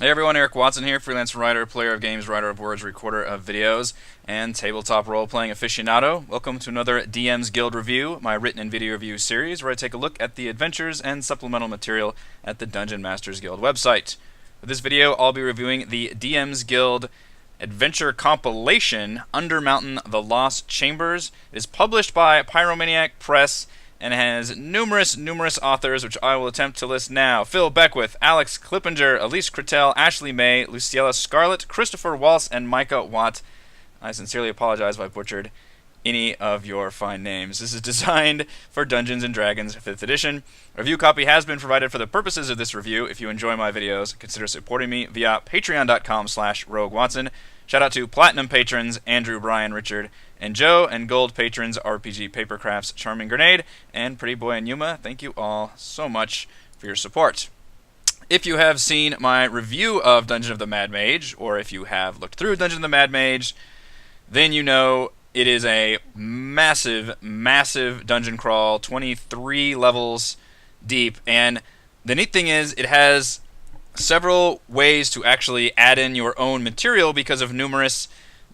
Hey everyone, Eric Watson here, freelance writer, player of games, writer of words, recorder of videos, and tabletop role-playing aficionado. Welcome to another DM's Guild review, my written and video review series where I take a look at the adventures and supplemental material at the Dungeon Masters Guild website. For this video, I'll be reviewing the DM's Guild adventure compilation, Undermountain, The Lost Chambers. It is published by Pyromaniac Press and has numerous authors, which I will attempt to list now. Phil Beckwith, Alex Klippinger, Elise Crittel, Ashley May, Luciella Scarlett, Christopher Waltz, and Micah Watt. I sincerely apologize if I butchered any of your fine names. This is designed for Dungeons & Dragons 5th edition. A review copy has been provided for the purposes of this review. If you enjoy my videos, consider supporting me via patreon.com/roguewatson. Shout out to Platinum patrons Andrew, Brian, Richard, and Joe, and Gold patrons RPG Papercrafts, Charming Grenade, and Pretty Boy and Yuma. Thank you all so much for your support. If you have seen my review of Dungeon of the Mad Mage, or if you have looked through Dungeon of the Mad Mage, then you know it is a massive dungeon crawl, 23 levels deep, and the neat thing is it has several ways to actually add in your own material because of numerous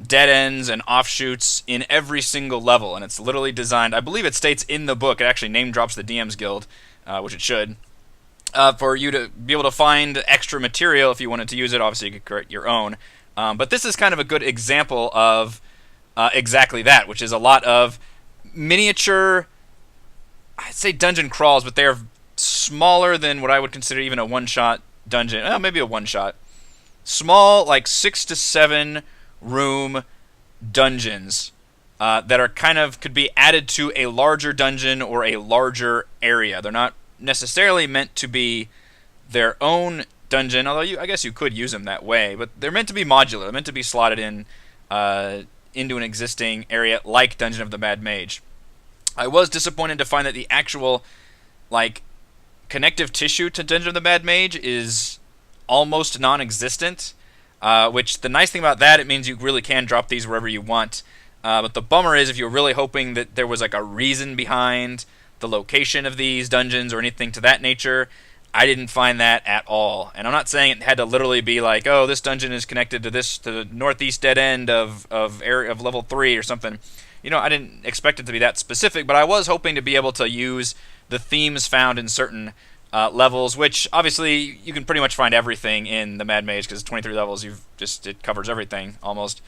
dead ends and offshoots in every single level, and it's literally designed, I believe it states in the book, it actually name drops the DM's Guild, which it should, for you to be able to find extra material if you wanted to use it. Obviously you could create your own, but this is kind of a good example of exactly that, which is a lot of miniature, I'd say dungeon crawls, but they're smaller than what I would consider even a one-shot dungeon, maybe a one-shot. Small, like 6 to 7 room dungeons that are kind of could be added to a larger dungeon or a larger area. They're not necessarily meant to be their own dungeon, although I guess you could use them that way, but they're meant to be modular. They're meant to be slotted in into an existing area like Dungeon of the Mad Mage. I was disappointed to find that the actual connective tissue to Dungeon of the Mad Mage is almost non-existent, which the nice thing about that, it means you really can drop these wherever you want. But the bummer is if you're really hoping that there was a reason behind the location of these dungeons or anything to that nature, I didn't find that at all. And I'm not saying it had to literally be like, oh, this dungeon is connected to the northeast dead end of level 3 or something. You know, I didn't expect it to be that specific, but I was hoping to be able to use the themes found in certain levels, which obviously you can pretty much find everything in the Mad Mage because 23 levels, it covers everything almost.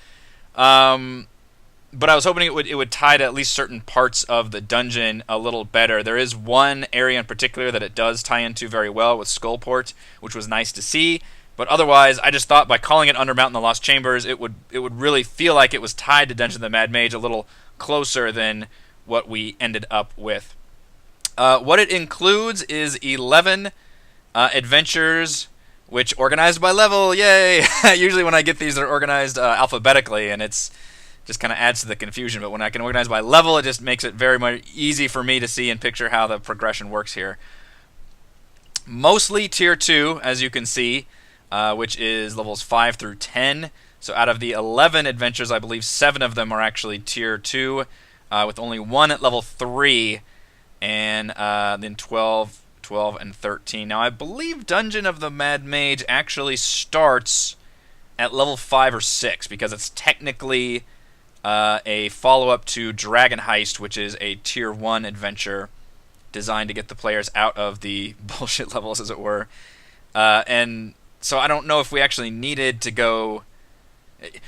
But I was hoping it would tie to at least certain parts of the dungeon a little better. There is one area in particular that it does tie into very well with Skullport, which was nice to see. But otherwise, I just thought by calling it Undermountain, The Lost Chambers, it would really feel like it was tied to Dungeon of the Mad Mage a little closer than what we ended up with. What it includes is 11 adventures, which organized by level, yay! Usually when I get these, they're organized alphabetically, and it's just kind of adds to the confusion. But when I can organize by level, it just makes it very much easy for me to see and picture how the progression works here. Mostly Tier 2, as you can see, which is levels 5 through 10. So out of the 11 adventures, I believe 7 of them are actually Tier 2, with only 1 at level 3, and then 12, and 13. Now, I believe Dungeon of the Mad Mage actually starts at level 5 or 6, because it's technically a follow-up to Dragon Heist, which is a Tier 1 adventure designed to get the players out of the bullshit levels, as it were. And so I don't know if we actually needed to go...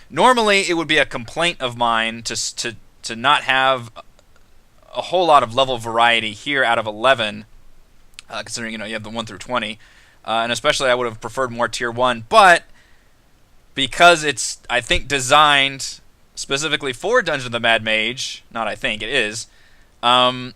Normally, it would be a complaint of mine to not have a whole lot of level variety here out of 11, considering you have the 1 through 20, and especially I would have preferred more Tier 1, but because it's, I think, designed specifically for Dungeon of the Mad Mage, not I think, it is, I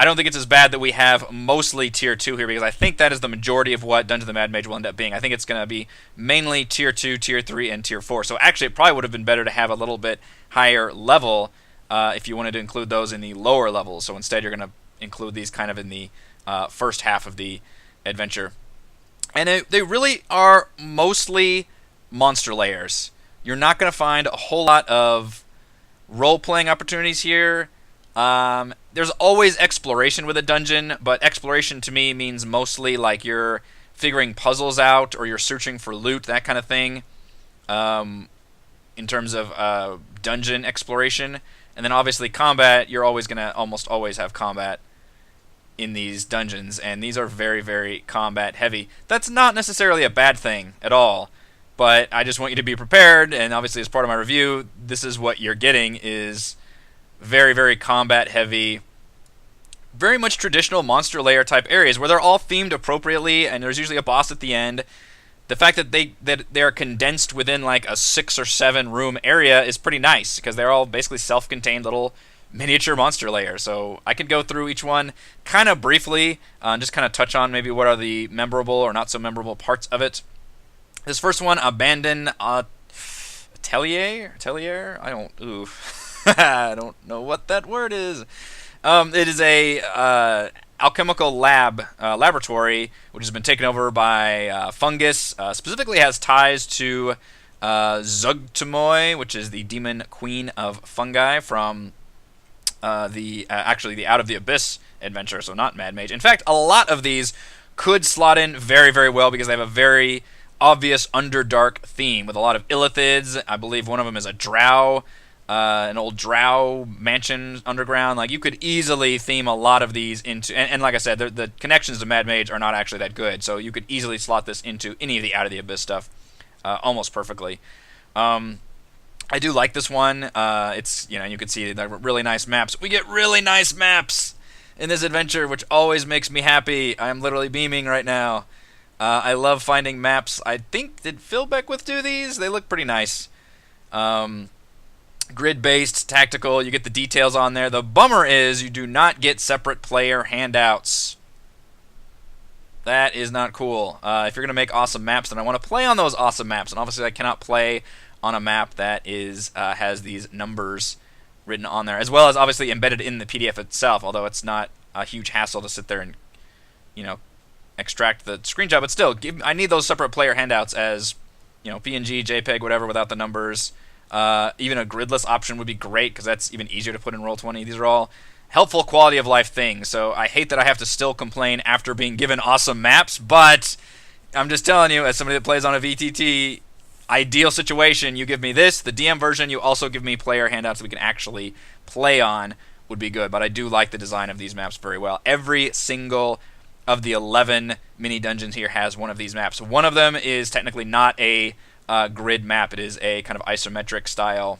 don't think it's as bad that we have mostly Tier 2 here, because I think that is the majority of what Dungeon of the Mad Mage will end up being. I think it's going to be mainly Tier 2, Tier 3, and Tier 4. So actually, it probably would have been better to have a little bit higher level if you wanted to include those in the lower levels. So instead, you're going to include these kind of in the first half of the adventure. And they really are mostly monster layers. You're not going to find a whole lot of role-playing opportunities here. There's always exploration with a dungeon, but exploration to me means mostly like you're figuring puzzles out or you're searching for loot, that kind of thing, in terms of dungeon exploration. And then obviously combat, you're always going to almost always have combat in these dungeons, and these are very, very combat heavy. That's not necessarily a bad thing at all, but I just want you to be prepared, and obviously as part of my review, this is what you're getting, is very, very combat heavy, very much traditional monster lair type areas where they're all themed appropriately, and there's usually a boss at the end. The fact that they're condensed within like a 6 or 7 room area is pretty nice, because they're all basically self-contained little miniature monster layer. So I could go through each one kind of briefly, just kind of touch on maybe what are the memorable or not so memorable parts of it. This first one, Abandoned Atelier? I don't know what that word is. It is a Alchemical Lab laboratory, which has been taken over by fungus. Specifically has ties to Zugtamoy, which is the demon queen of fungi from actually the Out of the Abyss adventure, so not Mad Mage. In fact, a lot of these could slot in very, very well because they have a very obvious Underdark theme with a lot of illithids. I believe one of them is a drow, an old drow mansion underground. Like, you could easily theme a lot of these into, and like I said, the connections to Mad Mage are not actually that good, so you could easily slot this into any of the Out of the Abyss stuff almost perfectly. I do like this one. It's, you can see the really nice maps. We get really nice maps in this adventure, which always makes me happy. I am literally beaming right now. I love finding maps. I think, did Phil Beckwith do these? They look pretty nice. Grid-based, tactical, you get the details on there. The bummer is you do not get separate player handouts. That is not cool. If you're going to make awesome maps, then I want to play on those awesome maps. And obviously I cannot play on a map that is has these numbers written on there, as well as obviously embedded in the PDF itself, although it's not a huge hassle to sit there and, extract the screenshot. But still, I need those separate player handouts as, PNG, JPEG, whatever, without the numbers. Even a gridless option would be great, because that's even easier to put in Roll20. These are all helpful quality of life things, so I hate that I have to still complain after being given awesome maps, but I'm just telling you, as somebody that plays on a VTT, ideal situation, you give me this, the DM version, you also give me player handouts that we can actually play on, would be good. But I do like the design of these maps very well. Every single of the 11 mini dungeons here has one of these maps. One of them is technically not a grid map. It is a kind of isometric style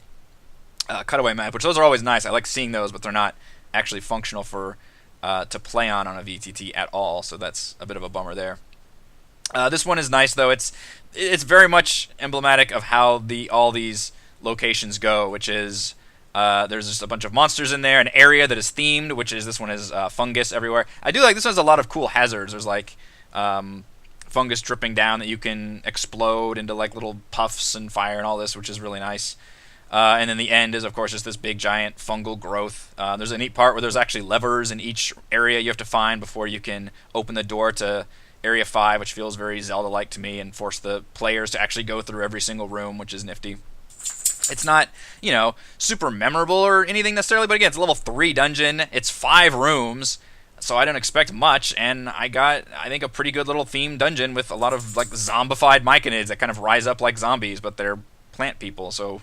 cutaway map, which those are always nice. I like seeing those, but they're not actually functional for to play on a VTT at all, so that's a bit of a bummer there. This one is nice, though. It's very much emblematic of how all these locations go, which is there's just a bunch of monsters in there, an area that is themed, which is, this one is fungus everywhere. I do like this one. Has a lot of cool hazards. There's like fungus dripping down that you can explode into like little puffs and fire and all this, which is really nice. And then the end is, of course, just this big giant fungal growth. There's a neat part where there's actually levers in each area you have to find before you can open the door to Area 5, which feels very Zelda-like to me, and force the players to actually go through every single room, which is nifty. It's not, super memorable or anything necessarily, but again, it's a level 3 dungeon. It's 5 rooms, so I don't expect much, and I got, I think, a pretty good little themed dungeon with a lot of like zombified myconids that kind of rise up like zombies, but they're plant people, so...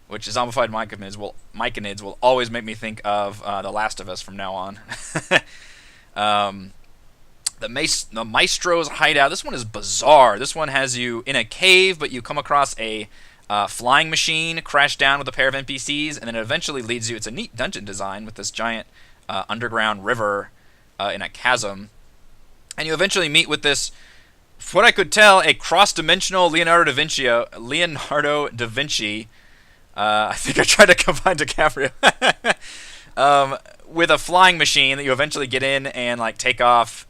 which zombified myconids will always make me think of The Last of Us from now on. The Maestro's hideout. This one is bizarre. This one has you in a cave, but you come across a flying machine, crash down with a pair of NPCs, and then it eventually leads you. It's a neat dungeon design with this giant underground river in a chasm. And you eventually meet with this, what I could tell, a cross-dimensional Leonardo da Vinci. I think I tried to combine DiCaprio. With a flying machine that you eventually get in and like take off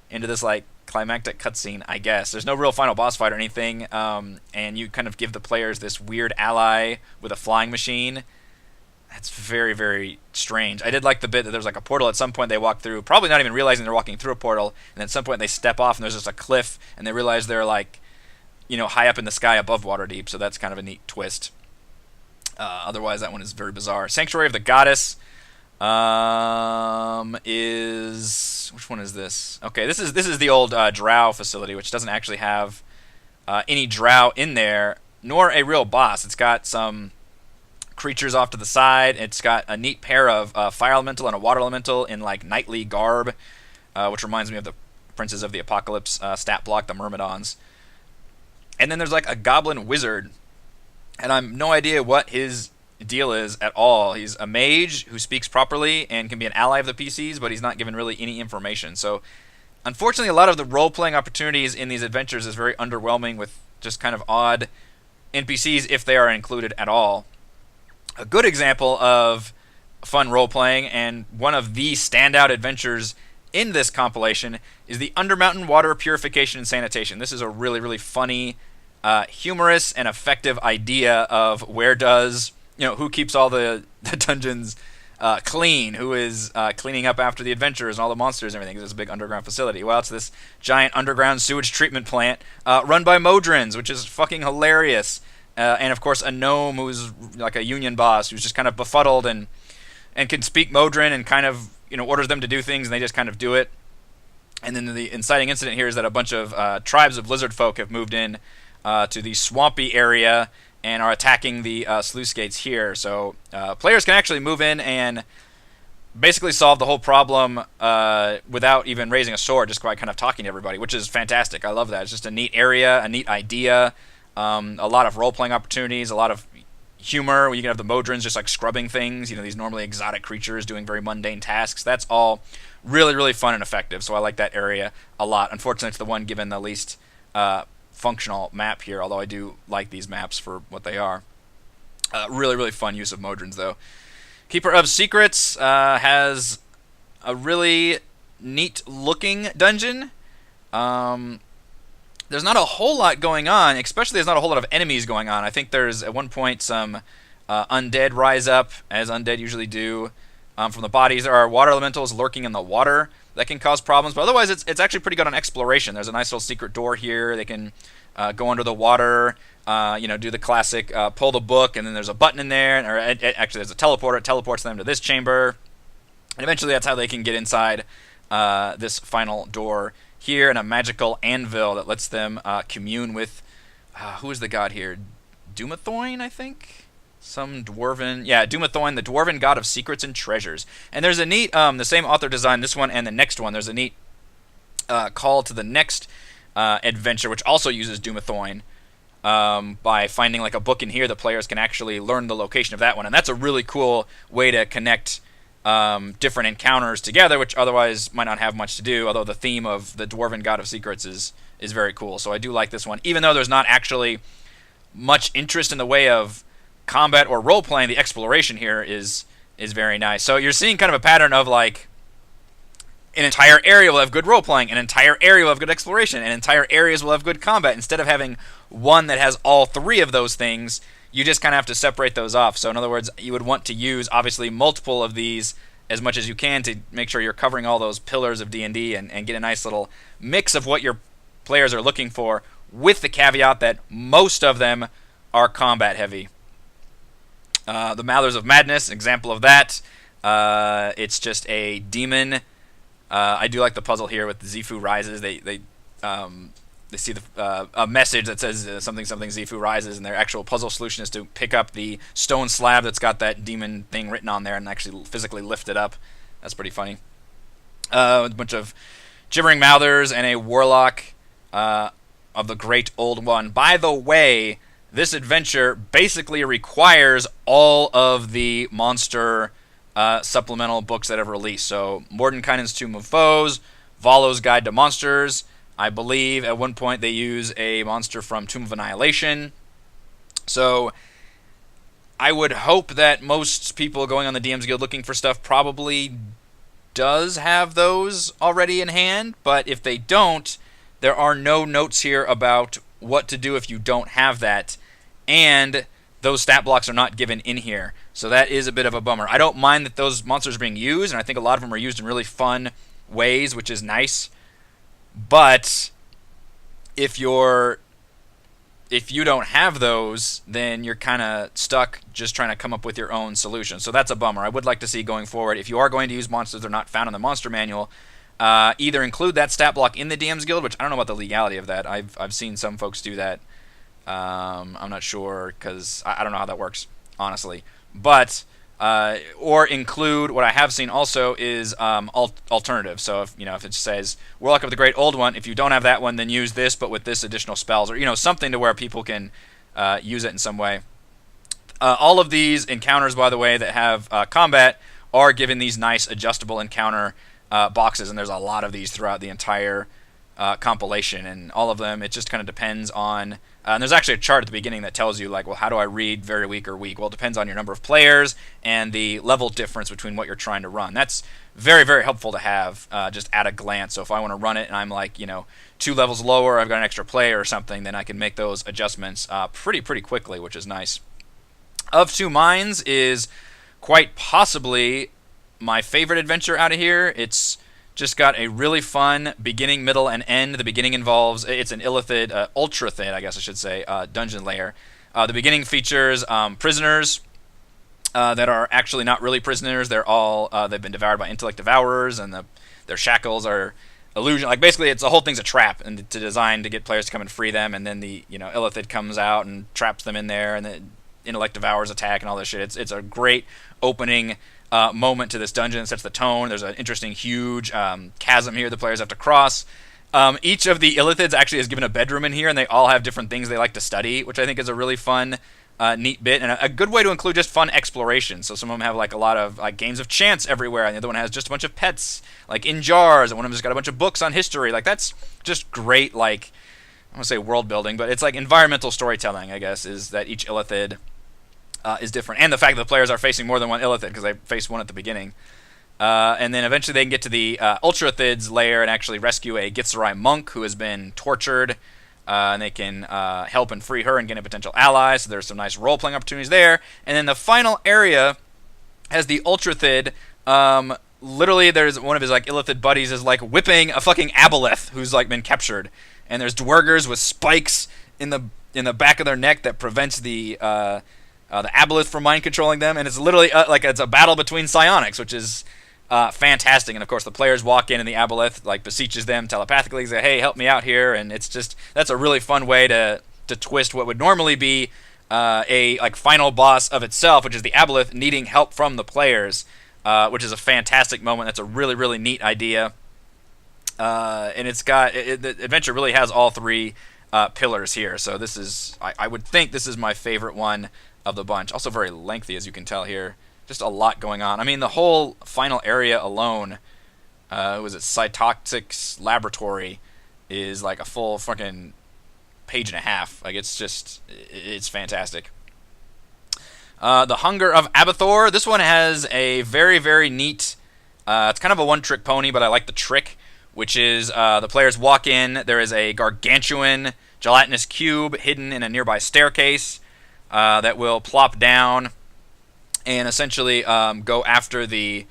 into this like climactic cutscene, I guess. There's no real final boss fight or anything, and you kind of give the players this weird ally with a flying machine. That's very, very strange. I did like the bit that there's like a portal at some point they walk through, probably not even realizing they're walking through a portal, and at some point they step off and there's just a cliff, and they realize they're like, high up in the sky above Waterdeep, so that's kind of a neat twist. Otherwise, that one is very bizarre. Sanctuary of the Goddess. Is which one is this? Okay, this is the old Drow facility, which doesn't actually have any Drow in there, nor a real boss. It's got some creatures off to the side. It's got a neat pair of fire elemental and a water elemental in like knightly garb, which reminds me of the Princes of the Apocalypse stat block, the Myrmidons. And then there's like a goblin wizard, and I'm no idea what his deal is at all. He's a mage who speaks properly and can be an ally of the PCs, but he's not given really any information. So unfortunately, a lot of the role-playing opportunities in these adventures is very underwhelming with just kind of odd NPCs if they are included at all. A good example of fun role-playing and one of the standout adventures in this compilation is the Undermountain Water Purification and Sanitation. This is a really, really funny, humorous, and effective idea of who keeps all the dungeons clean, who is cleaning up after the adventures and all the monsters and everything. It's a big underground facility. Well, it's this giant underground sewage treatment plant run by Modrons, which is fucking hilarious. And of course, a gnome who's like a union boss who's just kind of befuddled and can speak Modron and kind of orders them to do things, and they just kind of do it. And then the inciting incident here is that a bunch of tribes of lizard folk have moved in to the swampy area and are attacking the sluice gates here. So players can actually move in and basically solve the whole problem without even raising a sword, just by kind of talking to everybody, which is fantastic. I love that. It's just a neat area, a neat idea, a lot of role-playing opportunities, a lot of humor. You can have the Modrons just like scrubbing things, these normally exotic creatures doing very mundane tasks. That's all really, really fun and effective, so I like that area a lot. Unfortunately, it's the one given the least functional map here, although I do like these maps for what they are. Really, really fun use of Modrons, though. Keeper of Secrets has a really neat-looking dungeon. There's not a whole lot going on, especially there's not a whole lot of enemies going on. I think there's, at one point, some undead rise up, as undead usually do, from the bodies. There are water elementals lurking in the water that can cause problems, but otherwise it's actually pretty good on exploration. There's a nice little secret door here. They can go under the water, do the classic pull the book, and then there's a button in there, or actually there's a teleporter. It teleports them to this chamber, and eventually that's how they can get inside this final door here, and a magical anvil that lets them commune with, who is the god here? Dumathoin, I think? Some Dwarven... Yeah, Dumathoin, the Dwarven god of secrets and treasures. And there's a neat... the same author designed this one and the next one. There's a neat call to the next adventure, which also uses Dumathoin. By finding like a book in here, the players can actually learn the location of that one. And that's a really cool way to connect different encounters together, which otherwise might not have much to do, although the theme of the Dwarven God of Secrets is very cool. So I do like this one. Even though there's not actually much interest in the way of combat or role-playing, the exploration here is very nice. So you're seeing kind of a pattern of like an entire area will have good role-playing, an entire area will have good exploration, and entire areas will have good combat. Instead of having one that has all three of those things, you just kind of have to separate those off. So in other words, you would want to use, obviously, multiple of these as much as you can to make sure you're covering all those pillars of D&D and get a nice little mix of what your players are looking for, with the caveat that most of them are combat heavy. The Mouthers of Madness, example of that. It's just a demon. I do like the puzzle here with the Zifu rises. They see a message that says something Zifu rises, and their actual puzzle solution is to pick up the stone slab that's got that demon thing written on there and actually physically lift it up. That's pretty funny. A bunch of gibbering mouthers and a warlock of the Great Old One. By the way, this adventure basically requires all of the monster supplemental books that have released. So Mordenkainen's Tomb of Foes, Volo's Guide to Monsters. I believe at one point they use a monster from Tomb of Annihilation. So I would hope that most people going on the DM's Guild looking for stuff probably does have those already in hand. But if they don't, there are no notes here about what to do if you don't have that. And those stat blocks are not given in here. So that is a bit of a bummer. I don't mind that those monsters are being used, and I think a lot of them are used in really fun ways, which is nice. But if you're if you don't have those, then you're kind of stuck just trying to come up with your own solution. So that's a bummer. I would like to see going forward, if you are going to use monsters that are not found in the monster manual, either include that stat block in the DM's Guild, which I don't know about the legality of that. I've seen some folks do that. I'm not sure because I don't know how that works, honestly. But or include what I have seen also is alternative. So if it says Warlock of the Great Old One, if you don't have that one, then use this, but with this additional spells, or something to where people can use it in some way. All of these encounters, by the way, that have combat are given these nice adjustable encounter boxes, and there's a lot of these throughout the entire compilation, and all of them, it just kind of depends on and there's actually a chart at the beginning that tells you, like, well, how do I read very weak or weak? Well, it depends on your number of players and the level difference between what you're trying to run. That's very, very helpful to have just at a glance. So if I want to run it and I'm like, 2 levels lower, I've got an extra player or something, then I can make those adjustments pretty quickly, which is nice. Of Two Minds is quite possibly my favorite adventure out of here. It's just got a really fun beginning, middle, and end. The beginning involves, it's an illithid, ultra-thid, I guess I should say, dungeon layer. The beginning features prisoners that are actually not really prisoners. They're all, they've been devoured by intellect devourers, and their shackles are illusion. Like, basically, the whole thing's a trap and to design to get players to come and free them, and then the, illithid comes out and traps them in there, and the intellect devourers attack and all this shit. It's a great opening moment to this dungeon. It sets the tone. There's an interesting, huge chasm here the players have to cross. Each of the illithids actually is given a bedroom in here, and they all have different things they like to study, which I think is a really fun, neat bit, and a good way to include just fun exploration. So some of them have like a lot of like games of chance everywhere, and the other one has just a bunch of pets like in jars, and one of them has got a bunch of books on history. Like, that's just great, like, I don't want to say world building, but it's like environmental storytelling, I guess, is that each illithid is different, and the fact that the players are facing more than one illithid because they face one at the beginning, and then eventually they can get to the ultra-thid's lair and actually rescue a Githzerai monk who has been tortured, and they can help and free her and get a potential ally. So there's some nice role-playing opportunities there. And then the final area has the ultra-thid. Literally, there's one of his like illithid buddies is like whipping a fucking aboleth who's like been captured, and there's dwergers with spikes in the back of their neck that prevents the aboleth from mind controlling them, and it's literally like it's a battle between psionics, which is fantastic. And of course, the players walk in, and the aboleth like beseeches them telepathically, say, "Hey, help me out here!" And it's just that's a really fun way to twist what would normally be a like final boss of itself, which is the aboleth needing help from the players, which is a fantastic moment. That's a really neat idea, and it's got the adventure really has all 3 pillars here. So this is I would think this is my favorite one of the bunch. Also very lengthy, as you can tell here. Just a lot going on. I mean, the whole final area alone, was it Cytoxic's laboratory, is like a full fucking page and a half. Like, it's fantastic. The Hunger of Abathor. This one has a very neat, it's kind of a one-trick pony, but I like the trick, which is the players walk in, there is a gargantuan gelatinous cube hidden in a nearby staircase that will plop down and essentially go after the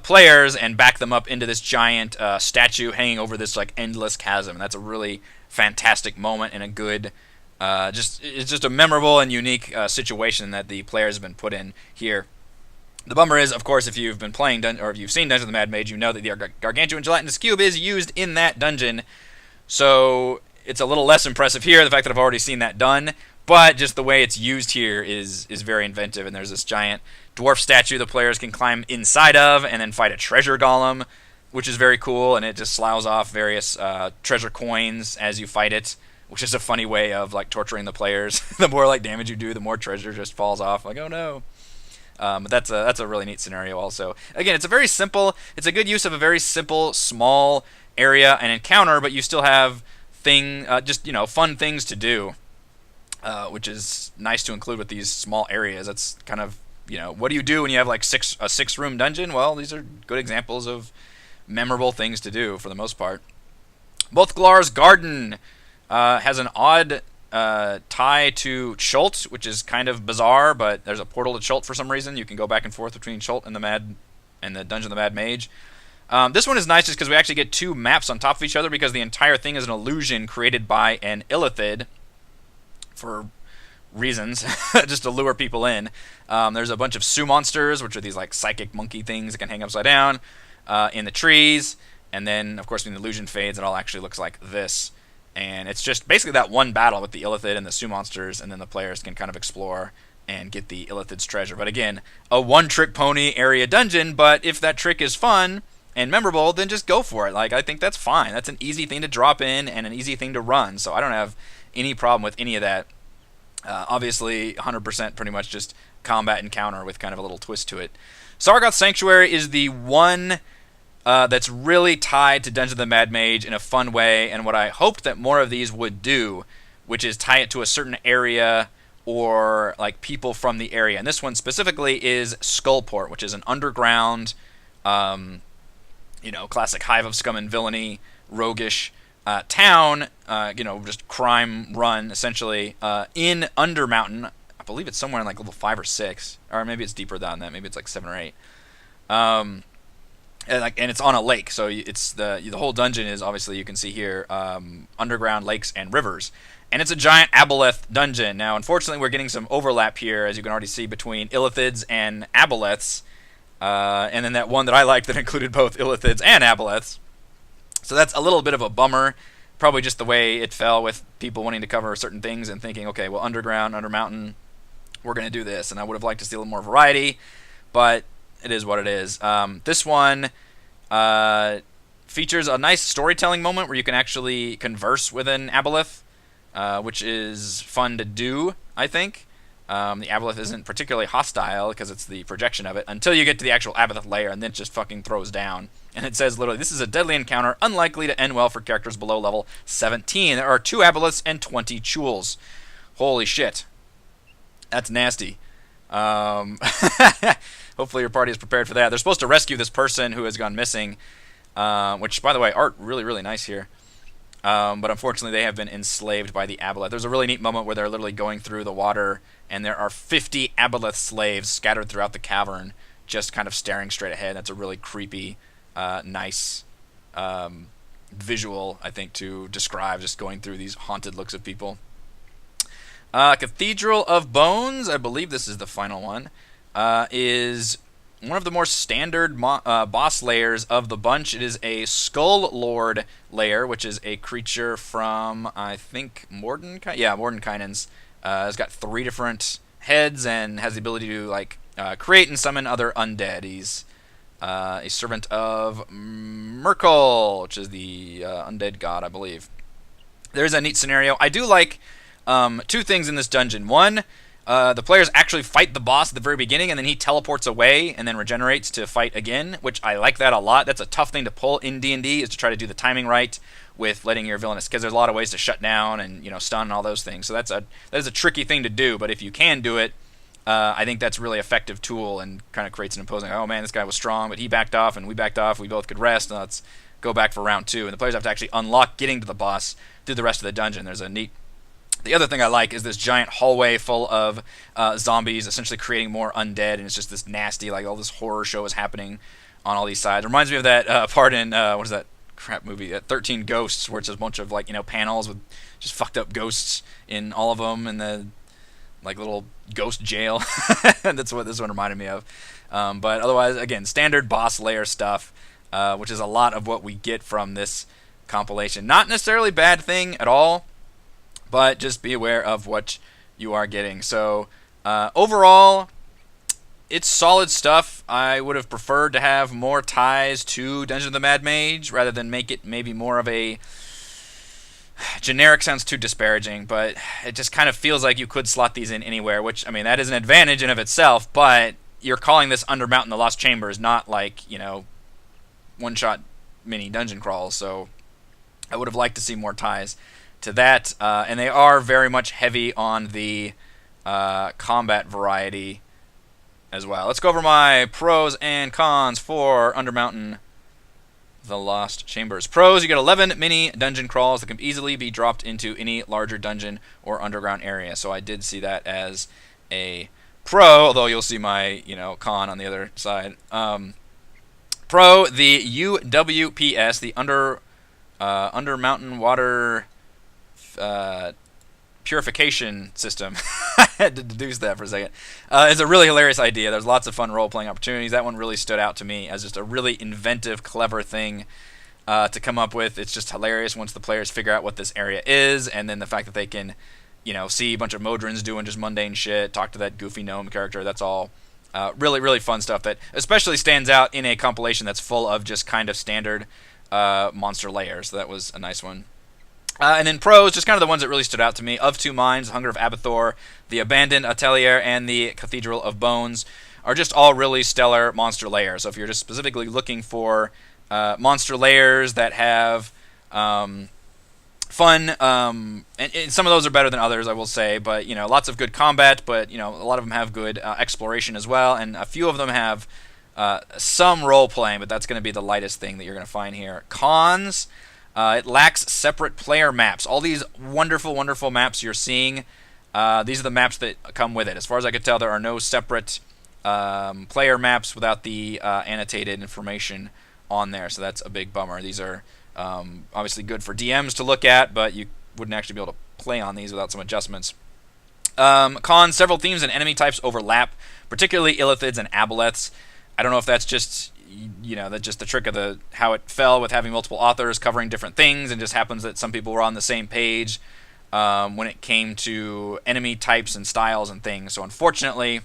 players and back them up into this giant statue hanging over this like endless chasm. And that's a really fantastic moment and a good, it's just a memorable and unique situation that the players have been put in here. The bummer is, of course, if you've been playing or if you've seen Dungeon of the Mad Mage, you know that the gargantuan gelatinous cube is used in that dungeon. So it's a little less impressive here, the fact that I've already seen that done. But just the way it's used here is very inventive, and there's this giant dwarf statue the players can climb inside of and then fight a treasure golem, which is very cool, and it just sloughs off various treasure coins as you fight it, which is a funny way of like torturing the players. The more like damage you do, the more treasure just falls off. Like, oh no. But that's a really neat scenario also. Again, it's a good use of a very simple, small area and encounter, but you still have fun things to do. Which is nice to include with these small areas. That's kind of, what do you do when you have like a 6-room dungeon? Well, these are good examples of memorable things to do for the most part. Bothglar's Garden has an odd tie to Chult, which is kind of bizarre, but there's a portal to Chult for some reason. You can go back and forth between Chult and the Dungeon of the Mad Mage. This one is nice just because we actually get 2 maps on top of each other, because the entire thing is an illusion created by an illithid for reasons, just to lure people in. There's a bunch of Sioux monsters, which are these like psychic monkey things that can hang upside down in the trees. And then, of course, when the illusion fades, it all actually looks like this. And it's just basically that one battle with the Illithid and the Sioux monsters, and then the players can kind of explore and get the Illithid's treasure. But again, a one-trick pony area dungeon, but if that trick is fun and memorable, then just go for it. Like, I think that's fine. That's an easy thing to drop in and an easy thing to run, so I don't have any problem with any of that. Obviously, 100% pretty much just combat and counter with kind of a little twist to it. Sargoth Sanctuary is the one that's really tied to Dungeon of the Mad Mage in a fun way, and what I hoped that more of these would do, which is tie it to a certain area or like people from the area. And this one specifically is Skullport, which is an underground, classic hive of scum and villainy, roguish town, just crime run essentially in Undermountain. I believe it's somewhere in like level 5 or 6, or maybe it's deeper than that. Maybe it's like 7 or 8. And it's on a lake, so it's the whole dungeon is obviously, you can see here, underground lakes and rivers, and it's a giant aboleth dungeon. Now, unfortunately, we're getting some overlap here, as you can already see, between illithids and aboleths, and then that one that I liked that included both illithids and aboleths. So that's a little bit of a bummer, probably just the way it fell with people wanting to cover certain things and thinking, okay, well, underground, Undermountain, we're going to do this, and I would have liked to see a little more variety, but it is what it is. This one features a nice storytelling moment where you can actually converse with an aboleth, which is fun to do, I think. The aboleth isn't particularly hostile because it's the projection of it until you get to the actual aboleth layer, and then it just fucking throws down. And it says literally, this is a deadly encounter, unlikely to end well for characters below level 17. There are 2 aboleths and 20 chuls. Holy shit. That's nasty. Hopefully your party is prepared for that. They're supposed to rescue this person who has gone missing, which, by the way, art really, really nice here. But unfortunately, they have been enslaved by the aboleth. There's a really neat moment where they're literally going through the water, and there are 50 aboleth slaves scattered throughout the cavern, just kind of staring straight ahead. That's a really creepy, nice visual, I think, to describe just going through these haunted looks of people. Cathedral of Bones, I believe this is the final one, is one of the more standard boss layers of the bunch. It is a Skull Lord layer, which is a creature from, I think, Mordenkainen? Yeah, Mordenkainen's. It's got 3 different heads and has the ability to create and summon other undead. He's a servant of Merkel, which is the undead god, I believe. There's a neat scenario. I do like 2 things in this dungeon. One, the players actually fight the boss at the very beginning, and then he teleports away and then regenerates to fight again, which I like that a lot. That's a tough thing to pull in D&D, is to try to do the timing right with letting your villainous, because there's a lot of ways to shut down and stun and all those things. So that is a tricky thing to do, but if you can do it, I think that's a really effective tool and kind of creates an imposing, oh man, this guy was strong, but he backed off and we backed off, we both could rest, and let's go back for round 2. And the players have to actually unlock getting to the boss through the rest of the dungeon. There's a neat... The other thing I like is this giant hallway full of zombies, essentially creating more undead, and it's just this nasty, like all this horror show is happening on all these sides. It reminds me of that part in, what is that crap movie, 13 Ghosts, where it's just a bunch of panels with just fucked up ghosts in all of them, and the little ghost jail. That's what this one reminded me of. But otherwise, again, standard boss layer stuff, which is a lot of what we get from this compilation. Not necessarily a bad thing at all, but just be aware of what you are getting. So overall, it's solid stuff. I would have preferred to have more ties to Dungeon of the Mad Mage rather than make it maybe more of a... Generic sounds too disparaging, but it just kind of feels like you could slot these in anywhere, which, I mean, that is an advantage in of itself, but you're calling this Undermountain the Lost Chambers, not one-shot mini dungeon crawls, so I would have liked to see more ties to that, and they are very much heavy on the combat variety as well. Let's go over my pros and cons for Undermountain the Lost Chambers. Pros, you get 11 mini dungeon crawls that can easily be dropped into any larger dungeon or underground area, so I did see that as a pro, although you'll see my con on the other side. Pro, the UWPS, the Undermountain Water Purification system. I had to deduce that for a second. It's a really hilarious idea. There's lots of fun role-playing opportunities. That one really stood out to me as just a really inventive, clever thing to come up with. It's just hilarious once the players figure out what this area is, and then the fact that they can, see a bunch of Modrons doing just mundane shit, talk to that goofy gnome character. That's all really, really fun stuff that especially stands out in a compilation that's full of just kind of standard monster layers. So that was a nice one. And then pros, just kind of the ones that really stood out to me. Of Two Minds, Hunger of Abathor, The Abandoned Atelier, and the Cathedral of Bones are just all really stellar monster layers. So if you're just specifically looking for monster layers that have fun, and some of those are better than others, I will say, but lots of good combat, but a lot of them have good exploration as well, and a few of them have some role playing, but that's going to be the lightest thing that you're going to find here. Cons. It lacks separate player maps. All these wonderful, wonderful maps you're seeing, these are the maps that come with it. As far as I could tell, there are no separate player maps without the annotated information on there, so that's a big bummer. These are obviously good for DMs to look at, but you wouldn't actually be able to play on these without some adjustments. Cons, several themes and enemy types overlap, particularly illithids and aboleths. I don't know if that's just that's just the trick of how it fell with having multiple authors covering different things, and just happens that some people were on the same page when it came to enemy types and styles and things. So unfortunately,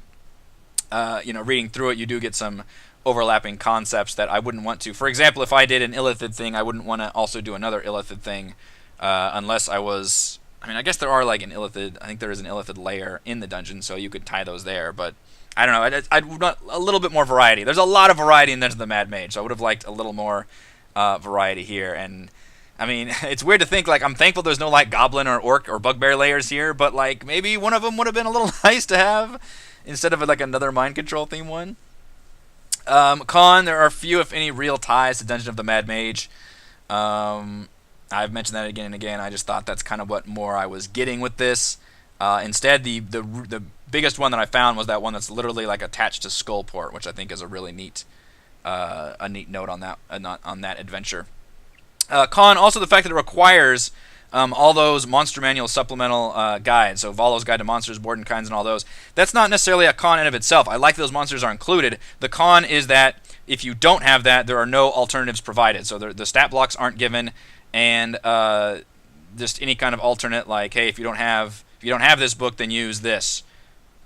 reading through it, you do get some overlapping concepts that I wouldn't want to. For example, if I did an illithid thing, I wouldn't want to also do another illithid thing unless I was... I guess there are like an illithid... I think there is an illithid layer in the dungeon, so you could tie those there, but... I don't know. I'd want a little bit more variety. There's a lot of variety in Dungeons of the Mad Mage, so I would have liked a little more variety here. And it's weird to think, like, I'm thankful there's no like goblin or orc or bugbear layers here, but like maybe one of them would have been a little nice to have instead of like another mind control theme one. Con, there are few, if any, real ties to Dungeon of the Mad Mage. I've mentioned that again and again. I just thought that's kind of what more I was getting with this. Instead, the biggest one that I found was that one that's literally like attached to Skullport, which I think is a really neat note on that adventure. Con, also the fact that it requires all those Monster Manual supplemental guides, so Volo's Guide to Monsters, Board and Kinds, and all those. That's not necessarily a con in of itself. I like those monsters are included. The con is that if you don't have that, there are no alternatives provided. So the stat blocks aren't given, and just any kind of alternate, like, hey, if you don't have this book, then use this.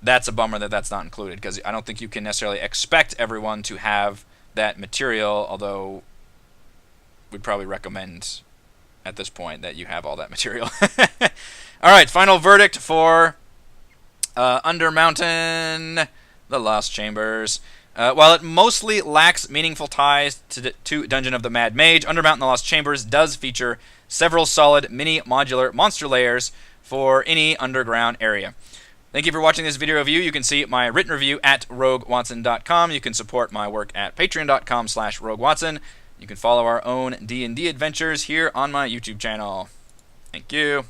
That's a bummer that that's not included, because I don't think you can necessarily expect everyone to have that material, although we'd probably recommend at this point that you have all that material. All right, final verdict for Undermountain, The Lost Chambers. While it mostly lacks meaningful ties to Dungeon of the Mad Mage, Undermountain, The Lost Chambers does feature several solid mini-modular monster layers for any underground area. Thank you for watching this video review. You can see my written review at roguewatson.com. You can support my work at patreon.com/roguewatson. You can follow our own D&D adventures here on my YouTube channel. Thank you.